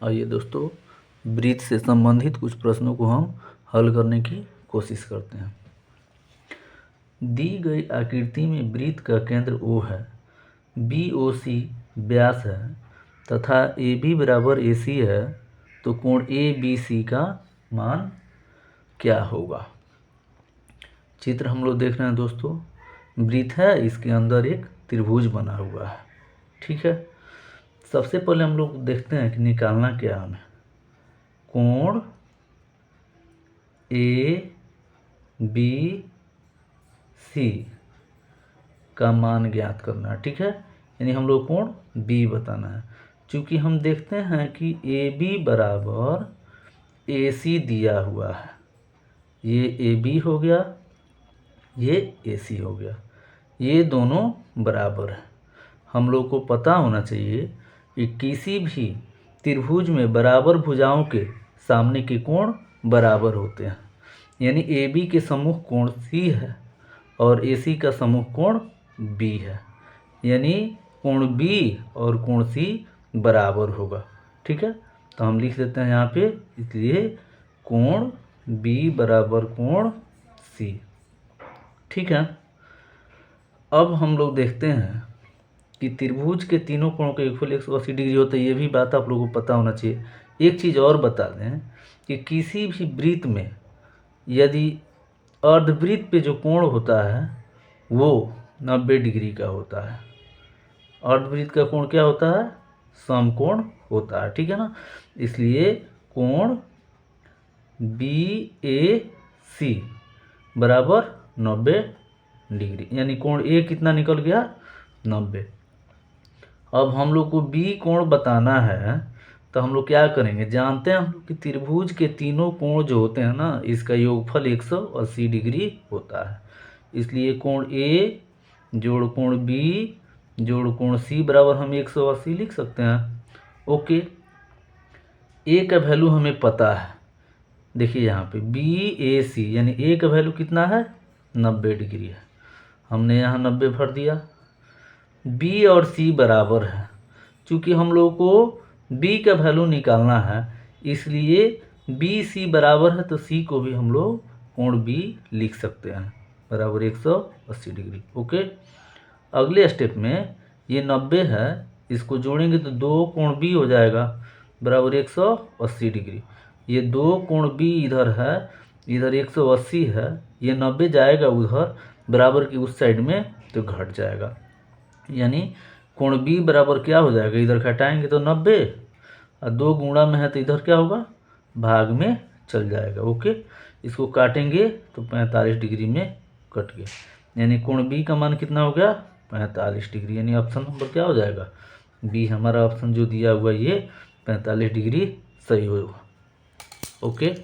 आइए दोस्तों, वृत्त से संबंधित कुछ प्रश्नों को हम हल करने की कोशिश करते हैं। दी गई आकृति में वृत्त का केंद्र O है, BOC व्यास है तथा AB बराबर AC है, तो कोण ABC का मान क्या होगा। चित्र हम लोग देख रहे हैं दोस्तों। वृत्त है, इसके अंदर एक त्रिभुज बना हुआ है। ठीक है, सबसे पहले हम लोग देखते हैं कि निकालना क्या है हमें। कोण ABC का मान ज्ञात करना है। ठीक है, यानी हम लोग कोण B बताना है। चूँकि हम देखते हैं कि AB बराबर AC दिया हुआ है, ये AB हो गया, ये AC हो गया, ये दोनों बराबर है। हम लोग को पता होना चाहिए कि किसी भी त्रिभुज में बराबर भुजाओं के सामने के कोण बराबर होते हैं। यानी AB के सम्मुख कोण C है और AC का सम्मुख कोण B है, यानी कोण B और कोण C बराबर होगा। ठीक है, तो हम लिख देते हैं यहाँ पे, इसलिए कोण B बराबर कोण C। ठीक है, अब हम लोग देखते हैं कि त्रिभुज के तीनों कोणों का योगफल 180 डिग्री होता है। ये भी बात आप लोगों को पता होना चाहिए। एक चीज़ और बता दें कि किसी भी वृत्त में यदि अर्धवृत्त पे जो कोण होता है वो 90 डिग्री का होता है। अर्धवृत्त का कोण क्या होता है? समकोण होता है। ठीक है ना, इसलिए कोण BAC बराबर 90 डिग्री, यानी कोण A कितना निकल गया? 90। अब हम लोग को B कोण बताना है, तो हम लोग क्या करेंगे? जानते हैं हम लोग कि त्रिभुज के तीनों कोण जो होते हैं ना, इसका योगफल 180 डिग्री होता है। इसलिए कोण A जोड़ कोण B जोड़ कोण C बराबर हम 180 लिख सकते हैं। ओके, A का वैल्यू हमें पता है। देखिए यहाँ पे BAC यानी A का वैल्यू कितना है? 90 डिग्री है। हमने यहाँ 90 भर दिया। B और C बराबर है। चूँकि हम लोग को B का वैल्यू निकालना है, इसलिए BC बराबर है, तो C को भी हम लोग कोण B लिख सकते हैं, बराबर 180 डिग्री। ओके, अगले स्टेप में ये 90 है, इसको जोड़ेंगे तो 2 कोण B हो जाएगा, बराबर 180 डिग्री। ये 2 कोण B इधर है, इधर 180 है, ये 90 जाएगा उधर बराबर की उस साइड में, तो घट जाएगा। यानी कोण B बराबर क्या हो जाएगा? इधर घटाएंगे तो 90, और 2 गुणा में है तो इधर क्या होगा? भाग में चल जाएगा। ओके, इसको काटेंगे तो 45 डिग्री में कट गया, यानी कोण B का मान कितना हो गया? 45 डिग्री। यानी ऑप्शन नंबर क्या हो जाएगा? B हमारा ऑप्शन जो दिया हुआ ये 45 डिग्री सही होगा। ओके।